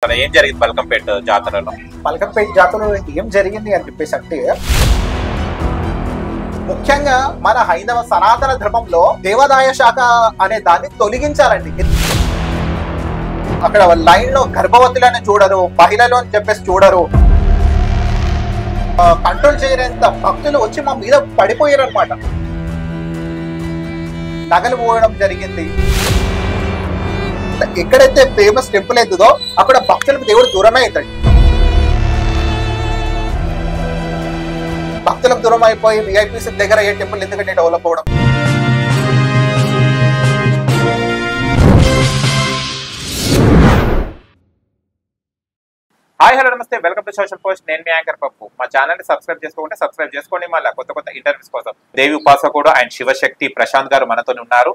ఏం జరిగింది బల్కంపేట జాతరలో? బల్కంపేట జాతరలో ఏం జరిగింది అని చెప్పేసి అంటే, ముఖ్యంగా మన హైందవ సనాతన ధర్మంలో దేవాదాయ శాఖ అనే దాన్ని తొలగించాలండి. అక్కడ లైన్ లో గర్భవతులను చూడరు, మహిళలు అని చెప్పేసి చూడరు, కంట్రోల్ చేయలేంత భక్తులు వచ్చి మా మీద పడిపోయారు అనమాట. నగలు పోవడం జరిగింది. ఎక్కడైతే ఫేమస్ టెంపుల్ అవుతుందో అక్కడ భక్తులకు దేవుడు దూరమే అవుతాడు. భక్తులకు దూరం అయిపోయి విఐపీస్ దగ్గర ఏ టెంపుల్ ఎందుకంటే డెవలప్ అవడం. హాయ్ హలో నమస్తే, వెల్కమ్ టు సోషల్ పోస్ట్. నేను మీ యాంకర్ పప్పు. మా ఛానల్ ని సబ్స్క్రైబ్ చేసుకోండి, సబ్స్క్రైబ్ చేసుకోండి. మళ్ళీ కొత్త కొత్త ఇంటర్వ్యూస్ కోసం దేవి ఉపాసకుడు అండ్ శివశక్తి ప్రశాంత్ గారు మనతో ఉన్నారు.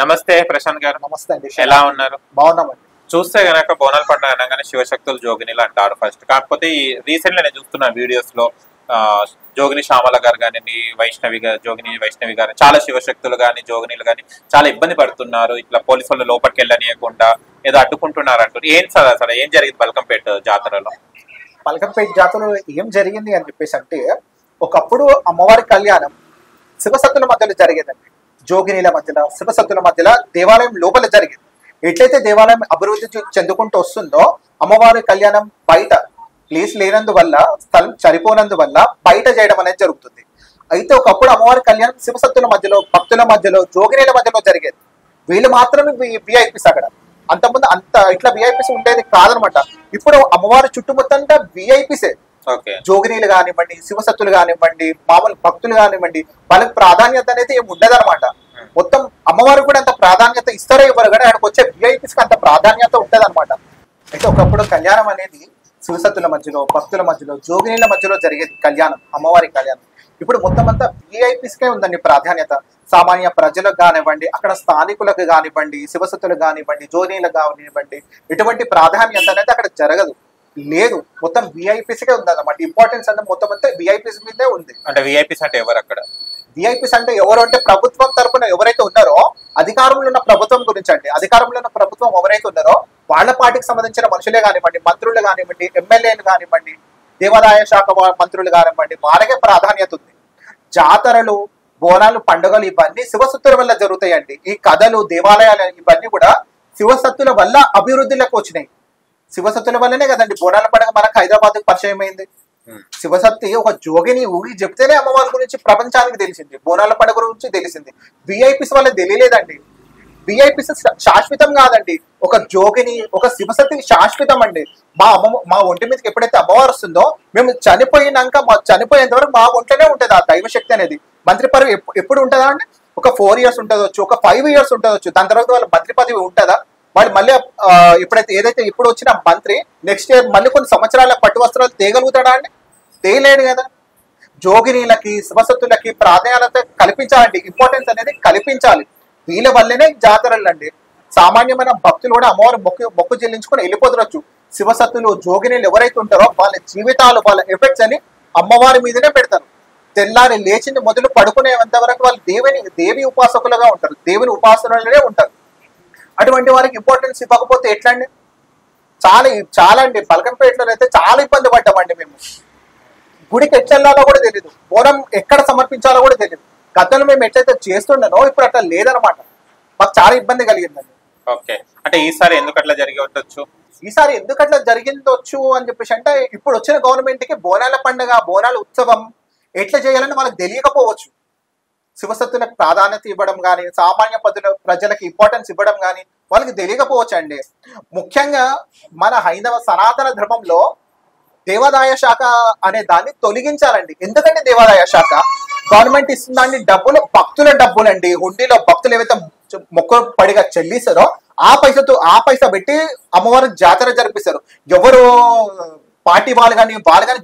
నమస్తే ప్రశాంత్ గారు. నమస్తే అండి. ఎలా ఉన్నారు? బాగున్నామండి. చూస్తే గనక బోనాల పండుగ అనగానే శివశక్తులు జోగినిలు అంటారు ఫస్ట్. కాకపోతే ఈ రీసెంట్లీ నేను చూస్తున్న వీడియోస్ లో జోగిని శ్యామల గారు కానీ జోగిని వైష్ణవి గారు చాలా శివశక్తులు కానీ జోగినిలు కానీ చాలా ఇబ్బంది పడుతున్నారు. ఇట్లా పోలీసు వాళ్ళు లోపలికి వెళ్ళనీయకుండా ఏదో అడ్డుకుంటున్నారు అంటారు. ఏం సార్ అసలు ఏం జరిగింది బల్కంపేట జాతరలో? బల్కంపేట జాతరలో ఏం జరిగింది అని చెప్పేసి అంటే, ఒకప్పుడు అమ్మవారి కళ్యాణం శివసత్తుల మధ్యలో జరిగేదండి. జోగినీల మధ్యలో, శివసత్తుల మధ్యలో దేవాలయం లోపల జరిగేది. ఎట్లయితే దేవాలయం అభివృద్ధి చెందుకుంటూ వస్తుందో, అమ్మవారి కళ్యాణం బయట ప్లేస్ లేనందువల్ల, స్థలం సరిపోనందువల్ల బయట చేయడం అనేది జరుగుతుంది. అయితే ఒకప్పుడు అమ్మవారి కళ్యాణం శివసత్తుల మధ్యలో, భక్తుల మధ్యలో, జోగినీల మధ్యలో జరిగేది. వీళ్ళు మాత్రమే విఐపీస్. అక్కడ అంతకుముందు అంత ఇట్లా విఐపీస్ ఉండేది కాదనమాట. ఇప్పుడు అమ్మవారి చుట్టుముట్టంతా విఐపీసే. జోగినీలు కానివ్వండి, శివసత్తులు కానివ్వండి, మామూలు భక్తులు కానివ్వండి, వాళ్ళకి ప్రాధాన్యత అనేది ఏమి ఉండదన్నమాట. మొత్తం అమ్మవారు కూడా అంత ప్రాధాన్యత ఇస్తారో ఇవ్వరు, కానీ అక్కడికి వచ్చే విఐపీస్ కి అంత ప్రాధాన్యత ఉంటది అనమాట. అయితే ఒకప్పుడు కళ్యాణం అనేది శివసత్తుల మధ్యలో, భక్తుల మధ్యలో, జోగినీల మధ్యలో జరిగేది కళ్యాణం, అమ్మవారి కళ్యాణం. ఇప్పుడు మొత్తం అంతా విఐపీస్కే ఉందండి ప్రాధాన్యత. సామాన్య ప్రజలకు కానివ్వండి, అక్కడ స్థానికులకు కానివ్వండి, శివసత్తులకు కానివ్వండి, జోగినీలకు కానివ్వండి, ఎటువంటి ప్రాధాన్యత అనేది అక్కడ జరగదు, లేదు. మొత్తం విఐపీస్కే ఉందన్నమాట. ఇంపార్టెన్స్ అంటే మొత్తం అంతా విఐపీస్ మీదే ఉంది. అంటే విఐపీస్ అంటే ఎవరు అక్కడ? విఐపీస్ అంటే ఎవరు అంటే, ప్రభుత్వం తరపున ఎవరైతే ఉన్నారో, అధికారంలో ఉన్న ప్రభుత్వం గురించి అండి. అధికారంలో ఉన్న ప్రభుత్వం ఎవరైతే ఉన్నారో వాళ్ళ పార్టీకి సంబంధించిన మనుషులే కానివ్వండి, మంత్రులు కానివ్వండి, ఎమ్మెల్యేలు కానివ్వండి, దేవాదాయ శాఖ మంత్రులు కానివ్వండి, వాళ్ళకే ప్రాధాన్యత ఉంది. జాతరలు, బోనాలు, పండుగలు ఇవన్నీ శివసత్తుల వల్ల జరుగుతాయండి. ఈ కథలు, దేవాలయాలు ఇవన్నీ కూడా శివసత్తుల వల్ల అభివృద్ధిలోకి వచ్చినాయి. శివసత్తుల వల్లనే కదండి బోనాల పండుగ మనకు హైదరాబాద్ పరిచయం అయింది. శివసత్తి ఒక జోగిని ఊగి చెప్తేనే అమ్మవారి గురించి ప్రపంచానికి తెలిసింది, బోనాల పండుగ గురించి తెలిసింది. విఐపీస్ వల్ల తెలియలేదండి. విఐపీస్ శాశ్వతం కాదండి. ఒక జోగిని, ఒక శివసత్తికి శాశ్వతం అండి. మా ఒంటి మీదకి ఎప్పుడైతే అమ్మవారు వస్తుందో, మేము చనిపోయినాక చనిపోయేంత వరకు మా ఒంట్లోనే ఉంటుంది ఆ దైవశక్తి అనేది. మంత్రి పదవి ఎప్పుడు ఉంటుందా అంటే, ఒక 4 years ఉంటుందొచ్చు, ఒక 5 years ఉంటుందొచ్చు. దాని తర్వాత వాళ్ళ మంత్రి పదవి ఉంటుందా? వాళ్ళు మళ్ళీ ఎప్పుడైతే ఏదైతే ఇప్పుడు వచ్చిన మంత్రి నెక్స్ట్ ఇయర్ మళ్ళీ కొన్ని సంవత్సరాల పట్టు వస్త్రాలు తేగలుగుతాడా అండి? తేలేడు కదా. జోగినీలకి, శివసత్తులకి ప్రాధాన్యత కల్పించాలండి. ఇంపార్టెన్స్ అనేది కల్పించాలి. వీళ్ళ వల్లనే జాతరలు అండి. సామాన్యమైన భక్తులు కూడా అమ్మవారు మొక్కు చెల్లించుకొని వెళ్ళిపోతున్నారు. శివసత్తులు, జోగినీలు ఎవరైతే ఉంటారో వాళ్ళ జీవితాలు, వాళ్ళ ఎఫెక్ట్స్ అని అమ్మవారి మీదనే పెడతారు. తెల్లారి లేచింది మొదలు పడుకునేంత వరకు వాళ్ళు దేవి ఉపాసకులుగా ఉంటారు, దేవుని ఉపాసనలోనే ఉంటారు. అటువంటి వారికి ఇంపార్టెన్స్ ఇవ్వకపోతే ఎట్లా అండి? చాలా అండి. బల్కంపేటలో అయితే చాలా ఇబ్బంది పడ్డామండి మేము. గుడికి ఎట్లెళ్ళాలో కూడా తెలియదు, బోనం ఎక్కడ సమర్పించాలో కూడా తెలియదు. గతంలో మేము ఎట్లయితే చేస్తుండనో ఇప్పుడు అట్లా లేదనమాట. మాకు చాలా ఇబ్బంది కలిగిందండి. ఓకే, అంటే ఈసారి ఎందుకు అట్లా జరిగి ఉండొచ్చు? ఈసారి ఎందుకు అట్లా జరిగిందొచ్చు అని చెప్పేసి అంటే, ఇప్పుడు వచ్చిన గవర్నమెంట్ కి బోనాల పండుగ, బోనాల ఉత్సవం ఎట్లా చేయాలని వాళ్ళకి తెలియకపోవచ్చు. శివసత్తులకు ప్రాధాన్యత ఇవ్వడం కానీ, సామాన్య ప్రజలకు ఇంపార్టెన్స్ ఇవ్వడం కానీ వాళ్ళకి తెలియకపోవచ్చు అండి. ముఖ్యంగా మన హైందవ సనాతన ధర్మంలో దేవాదాయ శాఖ అనే దాన్ని తొలగించాలండి. ఎందుకంటే దేవాదాయ శాఖ గవర్నమెంట్ ఇస్తుందండి డబ్బులు, భక్తుల డబ్బులు అండి. హుండీలో భక్తులు ఏవైతే మొక్క పడిగా చెల్లిస్తారో ఆ పైసా పెట్టి అమ్మవారికి జాతర జరిపిస్తారు. ఎవరు పార్టీ వాళ్ళు కానీ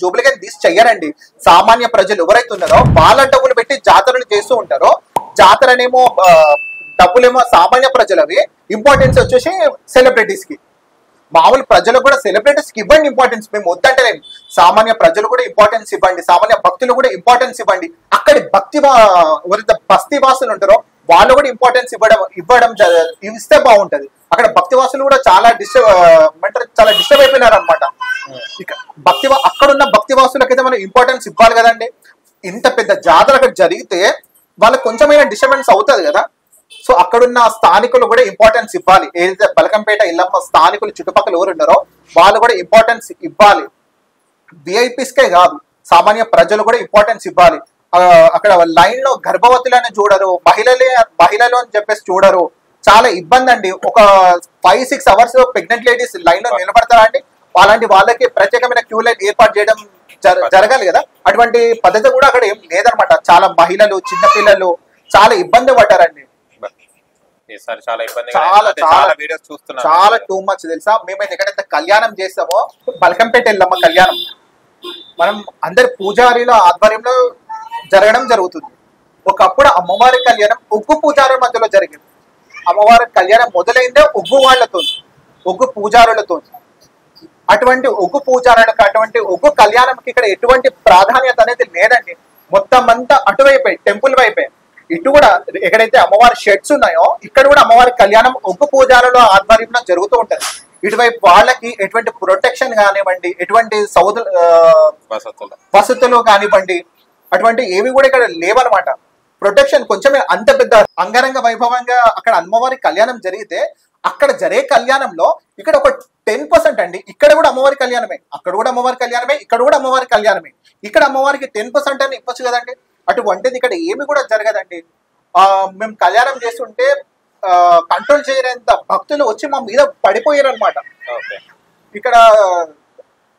జోబులు కానీ తీసి చెయ్యరండి. సామాన్య ప్రజలు ఎవరైతే ఉన్నారో వాళ్ళ డబ్బులు పెట్టి జాతరలు చేస్తూ ఉంటారో, జాతరనేమో డబ్బులేమో సామాన్య ప్రజలవి, ఇంపార్టెన్స్ వచ్చేసి సెలబ్రిటీస్ కి. మామూలు ప్రజలకు కూడా సెలబ్రిటీస్ కి ఇవ్వండి ఇంపార్టెన్స్, మేము వద్దంటలేము. సామాన్య ప్రజలు కూడా ఇంపార్టెన్స్ ఇవ్వండి, సామాన్య భక్తులు కూడా ఇంపార్టెన్స్ ఇవ్వండి. అక్కడి ఎవరైతే బస్తీ వాసులు ఉంటారో వాళ్ళు కూడా ఇంపార్టెన్స్ ఇవ్వడం ఇస్తే బాగుంటది. అక్కడ భక్తివాసులు కూడా చాలా డిస్టర్బ్ అయిపోయినారు అనమాట. ఇక అక్కడున్న భక్తివాసులకైతే మనం ఇంపార్టెన్స్ ఇవ్వాలి కదండి. ఇంత పెద్ద జాతర అక్కడ జరిగితే వాళ్ళకి కొంచెమైనా డిస్టర్బెన్స్ అవుతుంది కదా. సో అక్కడున్న స్థానికులు కూడా ఇంపార్టెన్స్ ఇవ్వాలి. ఏదైతే బలకంపేట ఇల్లమ్మ స్థానికులు చుట్టుపక్కల ఎవరు ఉన్నారో వాళ్ళు కూడా ఇంపార్టెన్స్ ఇవ్వాలి. విఐపీస్కే కాదు, సామాన్య ప్రజలు కూడా ఇంపార్టెన్స్ ఇవ్వాలి. అక్కడ లైన్ లో గర్భవతులని చూడరు, మహిళలు అని చెప్పేసి చూడరు. చాలా ఇబ్బంది అండి. ఒక 5-6 అవర్స్ ప్రెగ్నెంట్ లేడీస్ లైన్ లో నిలబడతారా అండి? అలాంటి వాళ్ళకి ప్రత్యేకమైన క్యూ లైన్ ఏర్పాటు చేయడం జరగాలి కదా. అటువంటి పద్ధతి కూడా అక్కడ ఏం లేదనమాట. చాలా మహిళలు, చిన్నపిల్లలు చాలా ఇబ్బంది పడ్డారండి. చాలా టూ మచ్ తెలుసా. మేమైతే ఎక్కడైతే కళ్యాణం చేస్తామో బల్కంపేట వెళ్ళామా కళ్యాణం, మనం అందరి పూజారీల ఆధ్వర్యంలో జరగడం జరుగుతుంది. ఒకప్పుడు అమ్మవారి కళ్యాణం ఒగ్గు పూజారుల మధ్యలో జరిగింది. అమ్మవారి కళ్యాణం మొదలైందే ఒగ్గు వాళ్లతో, ఒగ్గు పూజారులతో. అటువంటి ఒగ్గు పూజారులకు, అటువంటి ఒగ్గు కళ్యాణంకి ఇక్కడ ఎటువంటి ప్రాధాన్యత అనేది లేదండి. మొత్తం అంతా అటువైపోయి టెంపుల్ వైపే. ఇటు కూడా ఎక్కడైతే అమ్మవారి షెడ్స్ ఉన్నాయో ఇక్కడ కూడా అమ్మవారి కళ్యాణం ఒగ్గు పూజారుల ఆధ్వర్యంలో జరుగుతూ ఉంటది. ఇటువైపు వాళ్ళకి ఎటువంటి ప్రొటెక్షన్ కానివ్వండి, ఎటువంటి వసతులు కానివ్వండి, అటువంటి ఏవి కూడా ఇక్కడ లేవన్నమాట. ప్రొటెక్షన్ కొంచెమే. అంత పెద్ద అంగరంగ వైభవంగా అక్కడ అమ్మవారి కళ్యాణం జరిగితే అక్కడ జరిగే కళ్యాణంలో ఇక్కడ ఒక 10% అండి. ఇక్కడ కూడా అమ్మవారి కళ్యాణమే, అక్కడ కూడా అమ్మవారి కళ్యాణమే, ఇక్కడ కూడా అమ్మవారి కళ్యాణమే. ఇక్కడ అమ్మవారికి 10% అని ఇవ్వచ్చు కదండి. అటువంటిది ఇక్కడ ఏమి కూడా జరగదండి. మేము కళ్యాణం చేస్తుంటే కంట్రోల్ చేయలేంత భక్తులు వచ్చి మా మీద పడిపోయారు అనమాట. ఇక్కడ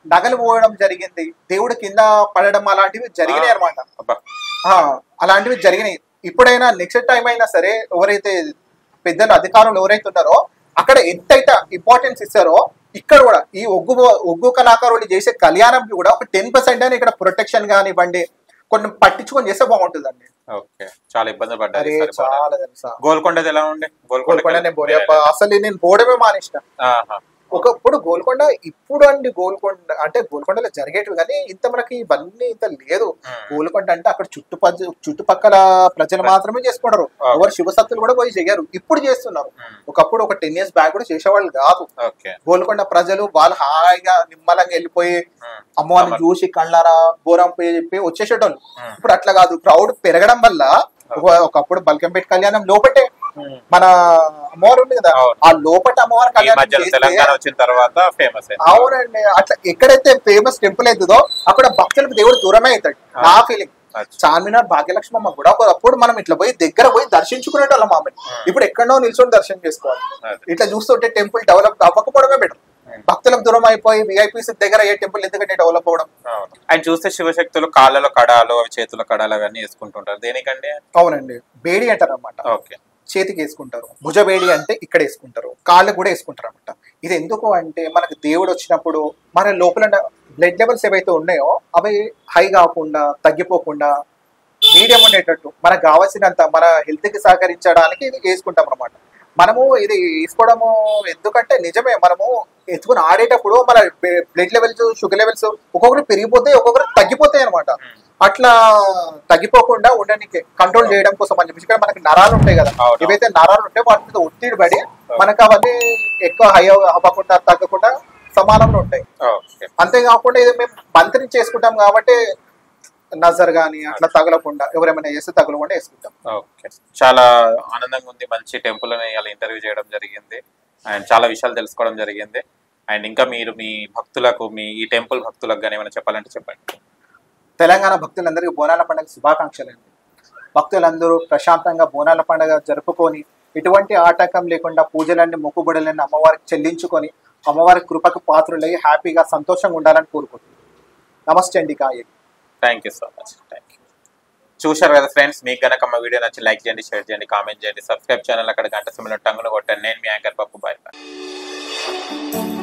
నగలు పోవడం జరిగింది, దేవుడు కింద పడడం అలాంటివి జరిగినాయి అనమాట. అలాంటివి జరిగినాయి. ఇప్పుడైనా నెక్స్ట్ టైం అయినా సరే ఎవరైతే పెద్దలు అధికారులు ఎవరైతే ఉన్నారో అక్కడ ఎంతైతే ఇంపార్టెన్స్ ఇస్తారో ఇక్కడ కూడా ఈ ఒగ్గు కళాకారులు చేసే కళ్యాణంకి కూడా ఒక 10% అని ఇక్కడ ప్రొటెక్షన్ కానివ్వండి కొన్ని పట్టించుకొని చేస్తే బాగుంటుందండి. చాలా ఇబ్బంది పడ్డారు. గోల్కొండ ఎలా ఉండే? గోల్కొండ అసలు నేను పోవడమే మానేసిన. ఒకప్పుడు గోల్కొండ, ఇప్పుడు అండి గోల్కొండ అంటే గోల్కొండలో జరిగేటివి కానీ ఇంత మనకి ఇవన్నీ ఇంత లేదు. గోల్కొండ అంటే అక్కడ చుట్టుపక్కల ప్రజలు మాత్రమే చేసుకుంటారు. ఎవరు శివసత్తులు కూడా పోయి చెయ్యారు, ఇప్పుడు చేస్తున్నారు. ఒకప్పుడు ఒక 10 years బ్యాక్ కూడా చేసేవాళ్ళు కాదు. గోల్కొండ ప్రజలు వాళ్ళు హాయిగా నిమ్మలంగా వెళ్ళిపోయి అమ్మవారిని చూసి కళ్ళారా బోరం పోయి చెప్పి వచ్చేసేటోళ్ళు. ఇప్పుడు అట్లా కాదు. క్రౌడ్ పెరగడం వల్ల ఒకప్పుడు బల్కంపేట కళ్యాణం లోపటే మన అమ్మవారు ఉంది కదా, ఆ లోపట అమ్మవారి కళ్యాణం వచ్చిన తర్వాత ఫేమస్. అవునండి. అట్లా ఎక్కడైతే ఫేమస్ టెంపుల్ అవుతుందో అక్కడ భక్తులకు దేవుడు దూరమే అవుతాడు నా ఫీలింగ్. చార్మినార్ భాగ్యలక్ష్మమ్మ కూడా ఒకప్పుడు మనం ఇట్లా పోయి దగ్గర పోయి దర్శించుకునేటోళ్ళం ఆమెను. ఇప్పుడు ఎక్కడో నిల్చొని దర్శనం చేసుకోవాలి. ఇట్లా చూస్తుంటే టెంపుల్ డెవలప్ అవ్వకపోవడమే బెటర్. భక్తులకు దూరం అయిపోయి విఐపీస్ దగ్గర ఏ టెంపుల్ ఎందుకంటే డెవలప్ అవ్వడం. ఆయన చూస్తే శివశక్తులు కాళ్ళలో కడాలు, అవి చేతుల కడాలు అవన్నీ వేసుకుంటుంటారు. దేనికండి? అవునండి, బేడి అంటారు అన్నమాట. చేతికి వేసుకుంటారు. భుజబేడి అంటే ఇక్కడ వేసుకుంటారు, కాళ్ళు కూడా వేసుకుంటారు అనమాట. ఇది ఎందుకు అంటే మనకు దేవుడు వచ్చినప్పుడు మన లోపల బ్లడ్ లెవెల్స్ ఏవైతే ఉన్నాయో అవి హై కాకుండా తగ్గిపోకుండా మీడియం ఉండేటట్టు మనకు కావాల్సినంత మన హెల్త్ కి సహకరించడానికి ఇది వేసుకుంటాం అనమాట. మనము ఇది వేసుకోవడము ఎందుకంటే నిజమే, మనము ఎత్తుకుని ఆడేటప్పుడు మన బ్లడ్ లెవెల్స్, షుగర్ లెవెల్స్ ఒక్కొక్కరు పెరిగిపోతాయి, ఒక్కొక్కరు తగ్గిపోతాయి అనమాట. అట్లా తగ్గిపోకుండా ఉండడానికి కంట్రోల్ చేయడం కోసం అని చెప్పేసి ఇక్కడ మనకి నరాలు ఉంటాయి కదా, ఏవైతే నరాలు ఉంటాయి వాటి మీద ఒత్తిడి పడి మనకు అవన్నీ ఎక్కువ హై అవ్వకుండా తగ్గకుండా సమానంలో ఉంటాయి. అంతేకాకుండా ఇది మేము మంత్రి చేసుకుంటాం కాబట్టి నజర్ గానీ అట్లా తగలకుండా ఎవరేమైనా చేస్తే తగలకుండా వేసుకుంటాం. చాలా ఆనందంగా ఉంది. మంచి టెంపుల్ అని ఇలా ఇంటర్వ్యూ చేయడం జరిగింది అండ్ చాలా విషయాలు తెలుసుకోవడం జరిగింది. అండ్ ఇంకా మీరు మీ భక్తులకు, మీ ఈ టెంపుల్ భక్తులకు కానీ ఏమైనా చెప్పాలంటే చెప్పండి. తెలంగాణ భక్తులందరికీ బోనాల పండుగ శుభాకాంక్షలు అండి. భక్తులందరూ ప్రశాంతంగా బోనాల పండుగ జరుపుకొని ఎటువంటి ఆటంకం లేకుండా పూజలన్నీ మొక్కుబడులన్నీ అమ్మవారికి చెల్లించుకొని అమ్మవారి కృపకు పాత్రులై హ్యాపీగా సంతోషంగా ఉండాలని కోరుకుంటున్నాను. నమస్తే అండి. Thank you so much. Thank you. చూశారు కదా ఫ్రెండ్స్, మీకు కనుక మా వీడియో నచ్చి లైక్ చేయండి, షేర్ చేయండి, కామెంట్ చేయండి, సబ్స్క్రైబ్ ఛానల్ అక్కడ గంట సమయంలో టంగును కొట్టండి. నేను మీ యాంకర్ పప్పు. Bye bye.